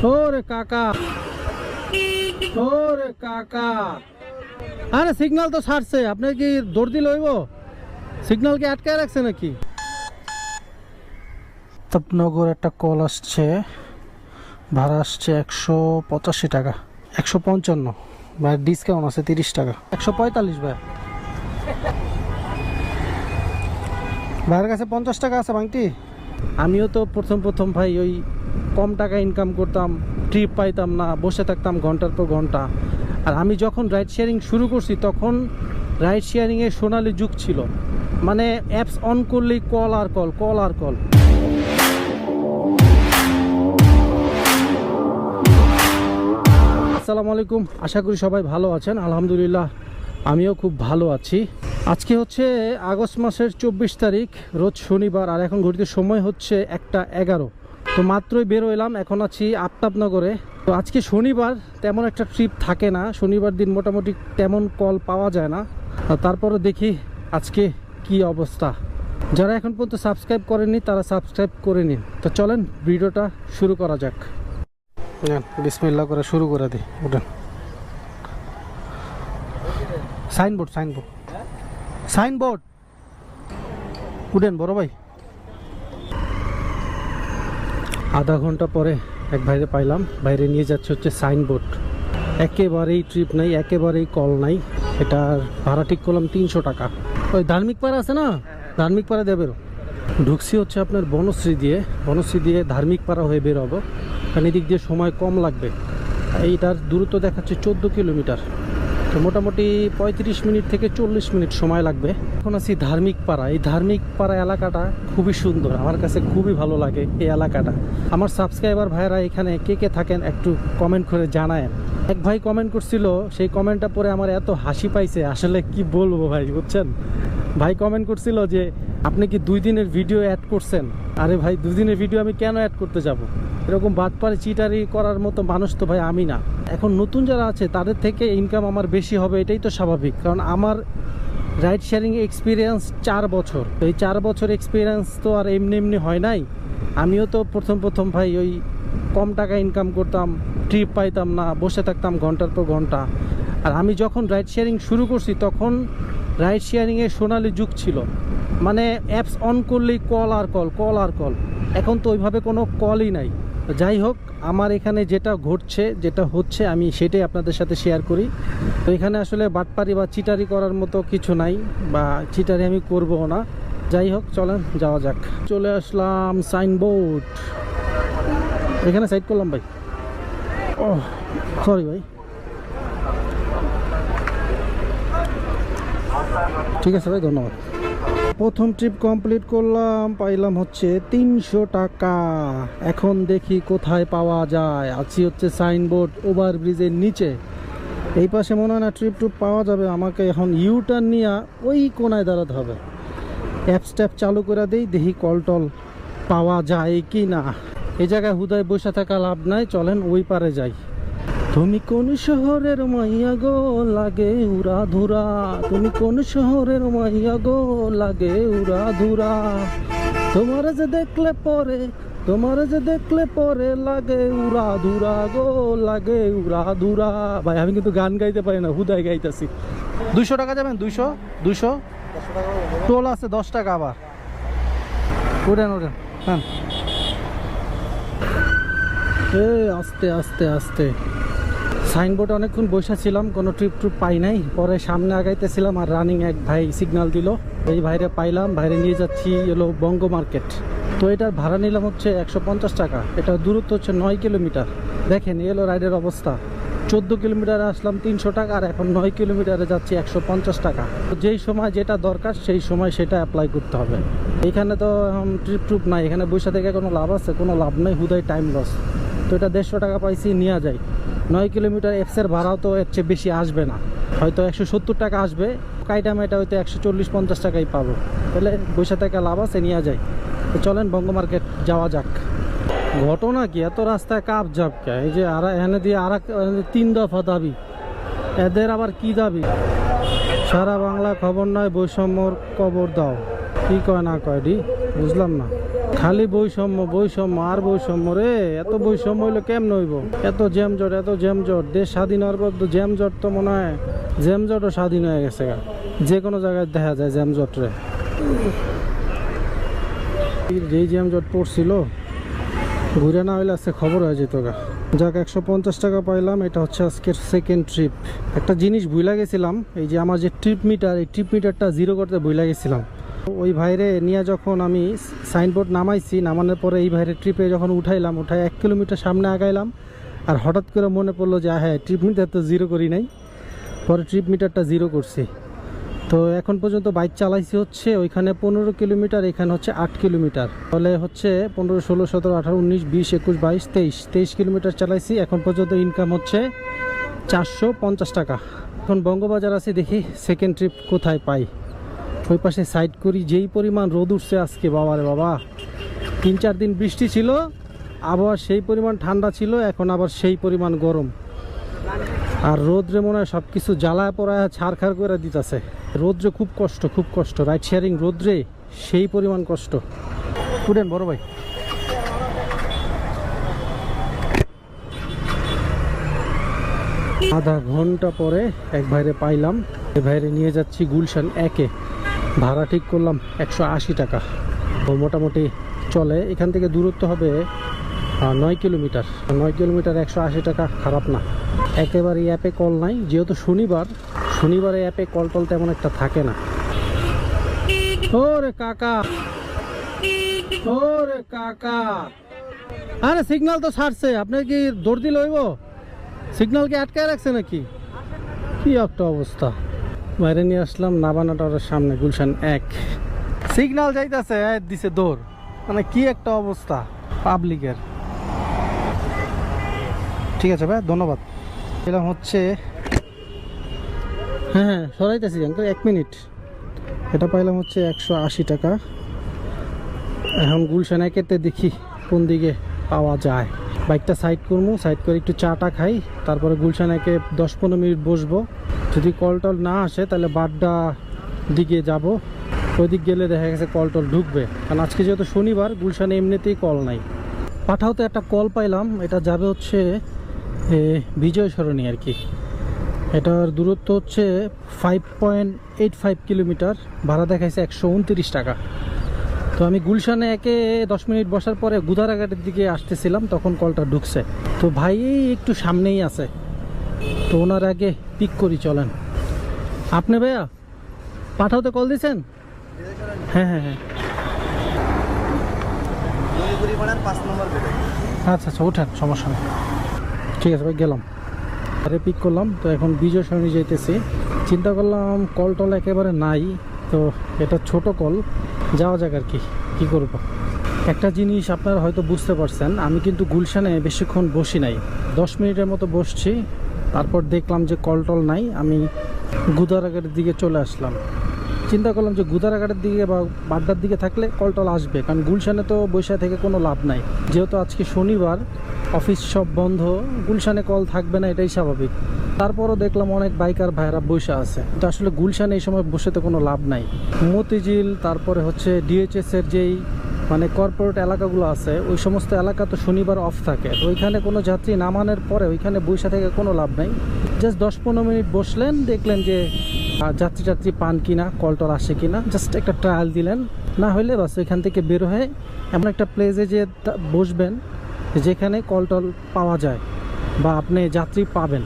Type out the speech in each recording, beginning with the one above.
ওরে কাকা, ওরে কাকা, আরে সিগন্যাল তো ছাড়ছে, আপনি কি দৌড় দিলে হইব? সিগন্যাল কি আটকায় রাখছে নাকি? প্রতাপনগর একটা কল আসছে, ভাড়া আসছে 185 টাকা, 155 ভাই, ডিসকাউন্ট আছে 30 টাকা, 145 ভাই। ভাইয়ের কাছে 50 টাকা আছে ভাঙতি। আমিও তো প্রথম ভাই ওই কম টাকা ইনকাম করতাম, ট্রিপ পাইতাম না, বসে থাকতাম ঘন্টার পর ঘন্টা। আর আমি যখন রাইড শেয়ারিং শুরু করছি তখন রাইড শেয়ারিংয়ের সোনালি যুগ ছিল, মানে অ্যাপস অন করলেই কল আর কল, কল আর কল। আসসালামু আলাইকুম, আশা করি সবাই ভালো আছেন। আলহামদুলিল্লাহ আমিও খুব ভালো আছি। আজকে হচ্ছে আগস্ট মাসের 24 তারিখ, রোজ শনিবার, আর এখন ঘড়িতে সময় হচ্ছে 1:11। তো মাত্রই বের হইলাম, এখন আছি আফতাবনগরে। তো আজকে শনিবার, তেমন একটা ট্রিপ থাকে না, শনিবার দিন মোটামুটি তেমন কল পাওয়া যায় না। তারপরে দেখি আজকে কি অবস্থা। যারা এখন পর্যন্ত সাবস্ক্রাইব করেননি তারা সাবস্ক্রাইব করে নিন। তো চলেন ভিডিওটা শুরু করা যাক। বিসমিল্লাহ করে শুরু করে দিই। উঠেন, সাইনবোর্ড সাইনবোর্ড সাইনবোর্ড উঠেন বড় ভাই। আধা ঘন্টা পরে এক ভাইরে পাইলাম, বাইরে নিয়ে যাচ্ছে হচ্ছে সাইনবোর্ড। একেবারেই ট্রিপ নাই, একেবারেই কল নাই। এটার ভাড়া ঠিক করলাম 300 টাকা। ওই ধার্মিক পাড়া আছে না, ধার্মিক পাড়া দিয়ে বেরো। ঢুকছি হচ্ছে আপনার বনশ্রী দিয়ে ধার্মিক পাড়া হয়ে বের হবো, কারণ এদিক দিয়ে সময় কম লাগবে। এইটার দূরত্ব দেখাচ্ছে 14 কিলোমিটার, তো মোটামুটি 35 মিনিট থেকে 40 মিনিট সময় লাগবে। এখন আছি ধার্মিক পাড়া। এই ধার্মিক পাড়া এলাকাটা খুবই সুন্দর, আমার কাছে খুবই ভালো লাগে এই এলাকাটা। আমার সাবস্ক্রাইবার ভাইরা এখানে কে কে থাকেন একটু কমেন্ট করে জানায়েন। এক ভাই কমেন্ট করছিল, সেই কমেন্টটা পরে আমার এত হাসি পাইছে, আসলে কি বলবো ভাই, বুঝছেন? ভাই কমেন্ট করছিল যে আপনি কি 2 দিনের ভিডিও অ্যাড করছেন। আরে ভাই, 2 দিনের ভিডিও আমি কেন অ্যাড করতে যাব? এরকম বাটপারে চিটারি করার মতো মানুষ তো ভাই আমি না। এখন নতুন যারা আছে তাদের থেকে ইনকাম আমার বেশি হবে, এটাই তো স্বাভাবিক, কারণ আমার রাইড শেয়ারিং এক্সপিরিয়েন্স 4 বছর। এই 4 বছর এক্সপিরিয়েন্স তো আর এমনি হয় নাই। আমিও তো প্রথম ভাই ওই কম টাকা ইনকাম করতাম, ট্রিপ পাইতাম না, বসে থাকতাম ঘন্টার পর ঘন্টা। আর আমি যখন রাইড শেয়ারিং শুরু করছি তখন রাইড শেয়ারিংয়ের সোনালি যুগ ছিল, মানে অ্যাপস অন করলেই কল আর কল, কল আর কল। এখন তো ওইভাবে কোনো কলই নাই। যাই হোক, আমার এখানে যেটা ঘটছে, যেটা হচ্ছে, আমি সেটাই আপনাদের সাথে শেয়ার করি। তো এখানে আসলে বাটপারি বা চিটারি করার মতো কিছু নাই, বা চিটারি আমি করবো না। যাই হোক, চলেন যাওয়া যাক। চলে আসলাম সাইনবোর্ড, এখানে সাইড করলাম ভাই। ও সরি ভাই, ঠিক আছে ভাই, ধন্যবাদ। প্রথম ট্রিপ কমপ্লিট করলাম, পাইলাম হচ্ছে 300 টাকা। এখন দেখি কোথায় পাওয়া যায়। আছি হচ্ছে সাইনবোর্ড ওভারব্রিজের নিচে। এই পাশে মনে হয় না ট্রিপ পাওয়া যাবে। আমাকে এখন ইউটার্ন নিয়ে ওই কোনায় দাঁড়াতে হবে। অ্যাপ চালু করে দিই, দেখি কল টল পাওয়া যায় কি না। এই জায়গায় হুদায় বসে থাকা লাভ নাই, চলেন ওই পারে যাই। তুমি কোন শহরের মাইয়া গো, লাগে উড়া ধুরা। তুমি কোন শহরের মাইয়া গো, লাগে উড়া ধুরা। তোমার যে দেখলে পরে লাগে উড়া ধুরা গো, লাগে উড়া ধুরা। ভাই আমি কিন্তু গান গাইতে পারি না, হুদায় গাইতেছি। 200 টাকা যাবেন? 200 টোল আছে 10 টাকা। আবার ওঠেন হ্যাঁ। আস্তে আস্তে আস্তে। সাইনবোর্ডে অনেকক্ষণ বসে ছিলাম, কোনো ট্রিপ পাই নাই। পরে সামনে আগাইতেছিলাম আর রানিং এক ভাই সিগন্যাল দিল, এই ভাইরে পাইলাম। ভাইরে নিয়ে যাচ্ছি এলো বঙ্গ মার্কেট। তো এটার ভাড়া নিলাম হচ্ছে 150 টাকা। এটার দূরত্ব হচ্ছে 9 কিলোমিটার। দেখেন এলো রাইডের অবস্থা। 14 কিলোমিটারে আসলাম 300 টাকা, আর এখন 9 কিলোমিটারে যাচ্ছি 150 টাকা। তো যেই সময় যেটা দরকার সেই সময় সেটা অ্যাপ্লাই করতে হবে। এখানে তো এখন ট্রিপ নাই, এখানে বসে থেকে কোনো লাভ আছে? কোনো লাভ নেই, হুদাই টাইম লস। তো এটা 150 টাকা পাইছি, নিয়ে যায়। 9 কিলোমিটার অ্যাপসের ভাড়াও তো এর চেয়ে বেশি আসবে না, হয়তো 170 টাকা আসবে। কাইটা মেটা হয়তো 140-50 টাকাই পাবো। তাহলে বসে থেকে লাভ আছে, নিয়ে যায়। তো চলেন বঙ্গ মার্কেট যাওয়া যাক। ঘটনা কি, এত রাস্তায় কাপ ঝাপকা। এই যে আর এখানে দিয়ে আর 3 দফা দাবি, এদের আবার কি দাবি? সারা বাংলা খবর নয়, বৈষম্যর কবর দাও। কি কয় না কয় ডি বুঝলাম না। খালি বৈষম্য বৈষম্য আর বৈষম্য রে, এত বৈষম্য হইলে কেমন হইব? এত জ্যামজট, এত জ্যামজট। দেশ স্বাধীন হওয়ার পর তো জ্যামজট তো মনে হয় জ্যামজটও স্বাধীন হয়ে গেছে। যে কোনো জায়গায় দেখা যায় জ্যামজট রে। যেই জ্যামজট পড়ছিল ঘুরে না হইলে আজকে খবর হয়ে যেত গা। যাক 150 টাকা পাইলাম। এটা হচ্ছে আজকের সেকেন্ড ট্রিপ। একটা জিনিস ভুলে গেছিলাম, এই যে আমার যে ট্রিপ মিটার, এই ট্রিপ মিটারটা জিরো করতে ভুলে গেছিলাম। ওই ভাইরে নিয়ে যখন আমি সাইনবোর্ড নামাইছি, নামানোর পরে এই ভাইরে ট্রিপে যখন উঠাইলাম, উঠাই 1 কিলোমিটার সামনে আগাইলাম, আর হঠাৎ করে মনে পড়লো যে হ্যাঁ ট্রিপ মিটার তো জিরো করি নাই। পরে ট্রিপ মিটারটা জিরো করছি। তো এখন পর্যন্ত বাইক চালাইছি হচ্ছে ওইখানে 15 কিলোমিটার, এখানে হচ্ছে 8 কিলোমিটার। তাহলে হচ্ছে 15, 16, 17, 18, 19, 20, 21, 22, 23 কিলোমিটার চালাইছি। এখন পর্যন্ত ইনকাম হচ্ছে 450 টাকা। এখন বঙ্গবাজার আছি, দেখি সেকেন্ড ট্রিপ কোথায় পাই। ওই পাশে সাইড করি। যেই পরিমাণ রোদ উঠছে আজকে, বাবারে বাবা। 3-4 দিন বৃষ্টি ছিল, আবহাওয়া সেই পরিমাণ ঠান্ডা ছিল, এখন আবার সেই পরিমাণ গরম। আর রোদ্রে মনে হয় সব কিছু জ্বালায় পড়ায় ছাড়খাড় করে দিতেছে। রোদ্রে খুব কষ্ট, খুব কষ্ট। রাইড শেয়ারিং রোদ্রে সেই পরিমাণ কষ্ট। উঠেন বড় ভাই। আধা ঘন্টা পরে এক ভাইরে পাইলাম। এই ভাইরে নিয়ে যাচ্ছি গুলশান 1-এ। ভাড়া ঠিক করলাম 180 টাকা। তো মোটামুটি চলে। এখান থেকে দূরত্ব হবে 9 কিলোমিটার। 9 কিলোমিটার 180 টাকা, খারাপ না। একেবারে অ্যাপে কল নাই, যেহেতু শনিবারে অ্যাপে কল টল তেমন একটা থাকে না। ওরে কাকা, ওরে কাকা, আরে সিগন্যাল তো ছাড়ছে, আপনি কি দৌড় দিলে হইব? সিগন্যাল কি আটকায় রাখছে নাকি? কি একটা অবস্থা। বাইরে নিয়ে আসলাম নাবানা টাওয়ারের সামনে, গুলশান 1। সিগন্যাল যাইতেছে, দিছে দৌড়। মানে কি একটা অবস্থা পাবলিকের। ঠিক আছে ভাই, ধন্যবাদ। এরকম হচ্ছে, হ্যাঁ সরাইতেছি আঙ্কেল, 1 মিনিট। এটা পাইলাম হচ্ছে 180 টাকা। এখন গুলশান 1-এতে দেখি কোন দিকে পাওয়া যায়। বাইকটা সাইড করবো, সাইড করে একটু চাটা খাই, তারপরে গুলশান 1-এ 10-15 মিনিট বসবো। যদি কল টল না আসে তাহলে বাড্ডা দিকে যাব। ওই দিক গেলে দেখা গেছে কল টল ঢুকবে, কারণ আজকে যেহেতু শনিবার, গুলশানে এমনিতেই কল নাই। পাঠাওতে একটা কল পাইলাম, এটা যাবে হচ্ছে বিজয় সরণি আর কি। এটার দূরত্ব হচ্ছে 5.85 কিলোমিটার। ভাড়া দেখাইছে 129 টাকা। তো আমি গুলশানে 1-এ 10 মিনিট বসার পরে গুদারাঘাটের দিকে আসতেছিলাম, তখন কলটা ঢুকছে। তো ভাই একটু সামনেই আছে, তো ওনার আগে পিক করি, চলেন। আপনি ভাইয়া পাঠাওতে কল দিয়েছেন? হ্যাঁ হ্যাঁ হ্যাঁ, আচ্ছা আচ্ছা, ওঠেন, সমস্যা নেই। ঠিক আছে ভাই, গেলাম। আরে পিক করলাম। তো এখন বিজয় সরণি যাইতেছি। চিন্তা করলাম কল টল একেবারে নাই, তো এটা ছোট কল, যাওয়া যাক আর কি। কী করবো? একটা জিনিস আপনারা হয়তো বুঝতে পারছেন, আমি কিন্তু গুলশানে বেশিক্ষণ বসি নাই, 10 মিনিটের মতো বসছি। তারপর দেখলাম যে কল টল নাই, আমি গুদারাঘাটের দিকে চলে আসলাম। চিন্তা করলাম যে গুদারাঘাটের দিকে বা বাড্ডার দিকে থাকলে কল টল আসবে, কারণ গুলশানে তো বৈশা থেকে কোনো লাভ নাই। যেহেতু আজকে শনিবার, অফিস সব বন্ধ, গুলশানে কল থাকবে না, এটাই স্বাভাবিক। তারপরও দেখলাম অনেক বাইকার ভাইরা বসে আছে। তো আসলে গুলশানে এই সময় বসে তো কোনো লাভ নাই। মতিঝিল, তারপরে হচ্ছে ডিএইচএসের যেই মানে কর্পোরেট এলাকাগুলো আছে, ওই সমস্ত এলাকা তো শনিবার অফ থাকে। তো ওইখানে কোনো যাত্রী নামানোর পরে ওইখানে বসে থেকে কোনো লাভ নাই। জাস্ট 10-15 মিনিট বসলেন, দেখলেন যে যাত্রী পান কিনা, কল টল আসে কিনা, জাস্ট একটা ট্রায়াল দিলেন। না হলে বাস ওইখান থেকে বের হয়ে এমন একটা প্লেসে যে বসবেন যেখানে কল টল পাওয়া যায় বা আপনি যাত্রী পাবেন।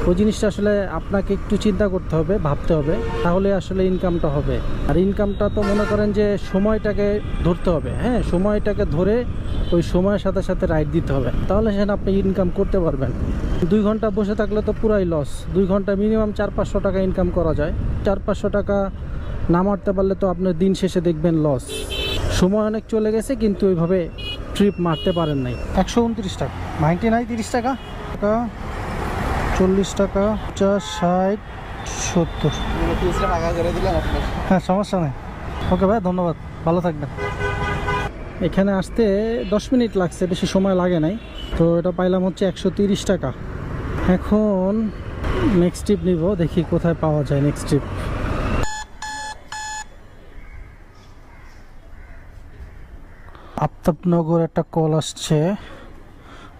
ওই জিনিসটা আসলে আপনাকে একটু চিন্তা করতে হবে, ভাবতে হবে, তাহলে আসলে ইনকামটা হবে। আর ইনকামটা তো মনে করেন যে সময়টাকে ধরতে হবে। হ্যাঁ, সময়টাকে ধরে ওই সময়ের সাথে সাথে রাইড দিতে হবে, তাহলে সেখানে আপনি ইনকাম করতে পারবেন। 2 ঘন্টা বসে থাকলে তো পুরাই লস। 2 ঘন্টা মিনিমাম 400-500 টাকা ইনকাম করা যায়। 400-500 টাকা না মারতে পারলে তো আপনার দিন শেষে দেখবেন লস। সময় অনেক চলে গেছে, কিন্তু ওইভাবে ট্রিপ মারতে পারেন নাই। 129 টাকা, 30 টাকা, 40 টাকা, 50, 60, 70। হ্যাঁ, সমস্যা নেই। ওকে ভাই, ধন্যবাদ, ভালো থাকবেন। এখানে আসতে 10 মিনিট লাগছে, বেশি সময় লাগে নাই। তো এটা পাইলাম হচ্ছে 130 টাকা। এখন নেক্সট ট্রিপ নিব, দেখি কোথায় পাওয়া যায় নেক্সট ট্রিপ। আফতাবনগর একটা কল আসছে,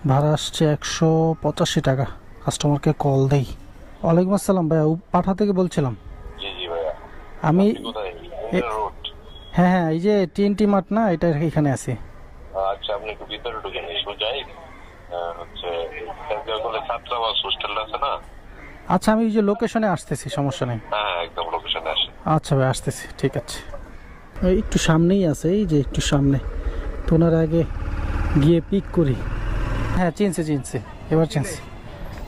ভাড়া আসছে 185 টাকা। কাস্টমারকে কল দেই। ওয়ালাইকুম আসসালাম ভাইয়া, পাঠা থেকে বলছিলাম। জি জি ভাইয়া, আমি আপনি কোথায়? ইন্দিরা রোড। হ্যাঁ হ্যাঁ, এই যে টিএনটি মাঠ না, এটা এখানে আছি। আচ্ছা, আপনি একটু ভিতরে ঢুকেন, সোজাই হচ্ছে বলে ছাত্রাবাস হোস্টেলটা আছে না? আচ্ছা, আমি এই যে লোকেশনে আসতেছি, সমস্যা নেই। হ্যাঁ, একদম লোকেশনে আসে। আচ্ছা ভাই, আসতেছি, ঠিক আছে। এই একটু সামনেই আছে, এই যে একটু সামনে। তো ওনার আগে গিয়ে পিক করি। হ্যাঁ, চিনছে, এবার চিনছি।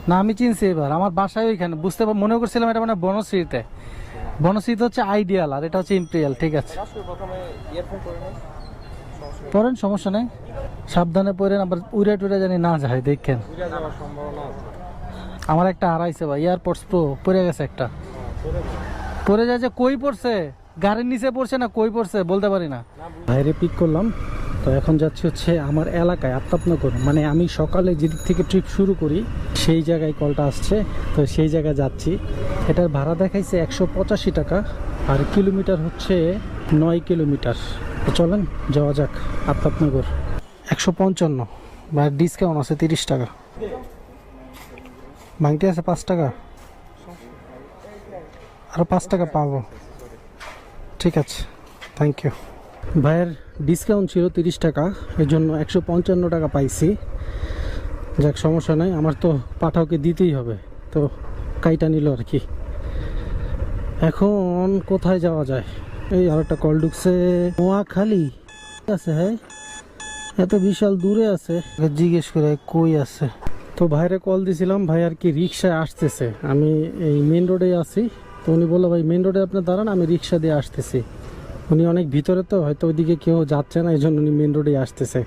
না, আমি চিনছি এবার। আমার বাসায় ওইখানে, মনে করছিলাম এটা মানে বনশ্রীতে। বনশ্রীতে হচ্ছে আইডিয়াল, আর এটা হচ্ছে ইম্পেরিয়াল। ঠিক আছে, পড়েন, সমস্যা নেই। সাবধানে পড়েন, আবার উড়ে টুড়ে জানি না যায়, দেখেন। আমার একটা হারাইছে ভাই, এয়ারপোর্টস প্রো পড়ে গেছে একটা। পড়ে যায় যে কই পড়ছে, গাড়ির নিচে পড়ছে না কই পড়ছে বলতে পারি না। বাইরে পিক করলাম, তো এখন যাচ্ছি হচ্ছে আমার এলাকায় আফতাবনগর। মানে আমি সকালে যেদিক থেকে ট্রিপ শুরু করি সেই জায়গায় কলটা আসছে, তো সেই জায়গায় যাচ্ছি। এটার ভাড়া দেখাইছে 185 টাকা, আর কিলোমিটার হচ্ছে 9 কিলোমিটার। তো চলেন যাওয়া যাক আফতাবনগর। 155, বা ডিসকাউন্ট আছে 30 টাকা। ভাঙটি আছে 5 টাকা, আরও 5 টাকা পাবো। ঠিক আছে, থ্যাংক ইউ। ভাইয়ের ডিসকাউন্ট ছিল 30 টাকা, এর জন্য 155 টাকা পাইছি। যাক, সমস্যা নাই, আমার তো পাঠাওকে দিতেই হবে, তো কাইটা নিল আর কি। এখন কোথায় যাওয়া যায়? এই আর একটা কল ঢুকছে, নোয়াখালী আছে। হ্যাঁ, এত বিশাল দূরে আছে, জিজ্ঞেস করে কই আছে। তো ভাইরে কল দিছিলাম, ভাই আর কি রিক্সায় আসতেছে। আমি এই মেন রোডে আছি, তো উনি বললো ভাই মেন রোডে আপনি দাঁড়ান, আমি রিক্সা দিয়ে আসতেছি। উনি অনেক ভিতরে, তো হয়তো ওইদিকে কেউ যাচ্ছে না, এই জন্য উনি মেন রোডে আসতেছে।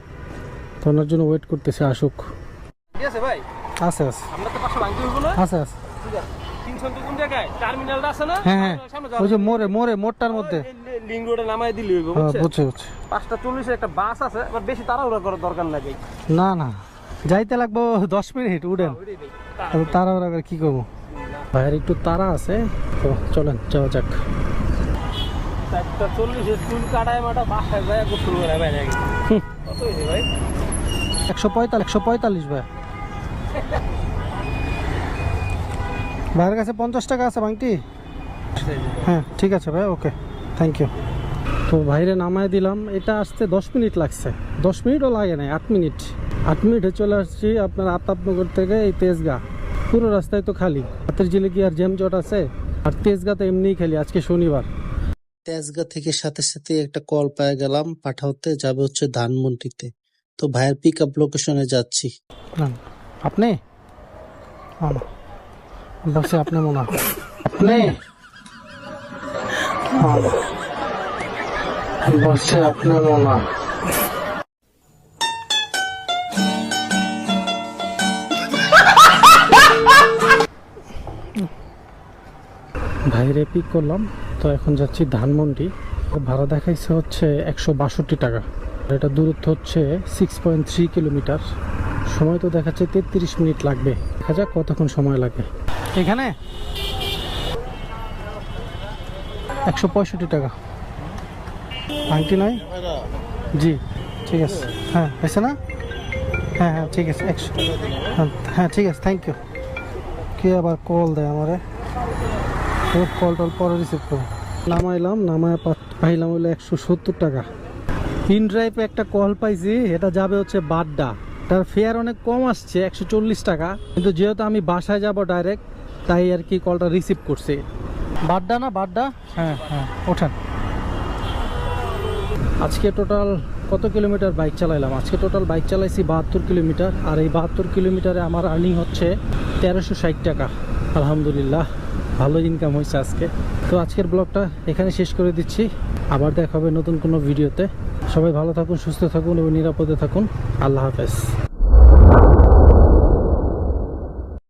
তো ওনার জন্য ওয়েট করতেছে, আসুক। আছে ভাই, আছে আছে আমরা তো পাশে ভাঙতে হইব না। আছে আছে। ঠিক আছে, 300 কোন জায়গায় টার্মিনালটা আছে না? হ্যাঁ হ্যাঁ, সামনে ওই যে মোড়টার মধ্যে। লিংক রোডে নামাই দিলি হইব, হ্যাঁ, বুঝছেন? বুঝছি। 5:40 একটা বাস আছে, আবার বেশি তাড়াহুড়া করার দরকার নাই। না, যাইতে লাগবো 10 মিনিট, উঠেন। তাড়াহুড়া করে কি করবো? ভাইয়ের একটু তাড়া আছে, তো চলেন যাওয়া যাক। 4:40 স্কুল কাটায় মাটা বাসায় যায় গোসল করে ভাই লাগে। কত হইছে ভাই? 145 ভাই। ভাইয়ের কাছে 50 টাকা আছে ভাঙটি। হ্যাঁ, ঠিক আছে ভাই, ওকে, থ্যাংক ইউ। তো ভাইরে নামায় দিলাম। এটা আসতে 10 মিনিট লাগছে, 10 মিনিটও লাগে নাই, 8 মিনিট। 8 মিনিটে চলে আসছি আপনার আফতাবনগর থেকে এই তেজগাঁ। পুরো রাস্তায় তো খালি, হাতের জিলে কি আর জ্যাম জট আছে? আর তেজগাঁ তো এমনিই খালি, আজকে শনিবার। তেজগাঁ থেকে সাথে সাথে একটা কল পেয়ে গেলাম, পাঠাতে যাবে হচ্ছে ধানমন্ডিতে। তো ভাইয়ের পিক আপ লোকেশনে যাচ্ছি। আপনি বলছি, আপনি মনে হয় আপনি বলছে আপনি মনে হয়। ভাইরে পিক করলাম, তো এখন যাচ্ছি ধানমন্ডি। ভাড়া দেখাইছে হচ্ছে 162 টাকা। এটা দূরত্ব হচ্ছে 6.3 কিলোমিটার। সময় তো দেখাচ্ছে 33 মিনিট লাগবে, দেখা যাক কতক্ষণ সময় লাগে। এখানে 165 টাকা। ভাঙটি নয় জি, ঠিক আছে। হ্যাঁ, হয়েছে না? হ্যাঁ হ্যাঁ, ঠিক আছে। 100, হ্যাঁ ঠিক আছে, থ্যাংক ইউ। কে আবার কল দেয় আমারে? কল টল পরে রিসিভ করো। নামায় পাইলাম হলো 170 টাকা। ইন ড্রাইভে একটা কল পাইছি, এটা যাবে হচ্ছে বাড্ডা। তার ফেয়ার অনেক কম আসছে, 140 টাকা, কিন্তু যেহেতু আমি বাসায় যাব ডাইরেক্ট, তাই আর কি কলটা রিসিভ করছি। বাড্ডা না বাড্ডা? হ্যাঁ হ্যাঁ, ওঠেন। আজকে টোটাল কত কিলোমিটার বাইক চালাইলাম? আজকে টোটাল বাইক চালাইছি 72 কিলোমিটার, আর এই 72 কিলোমিটারে আমার আর্নিং হচ্ছে 1360 টাকা। আলহামদুলিল্লাহ, ভালো ইনকাম হয়েছে আজকে। তো আজকের ব্লগটা এখানে শেষ করে দিচ্ছি, আবার দেখা হবে নতুন কোনো ভিডিওতে। সবাই ভালো থাকুন, সুস্থ থাকুন এবং নিরাপদে থাকুন। আল্লাহ হাফেজ।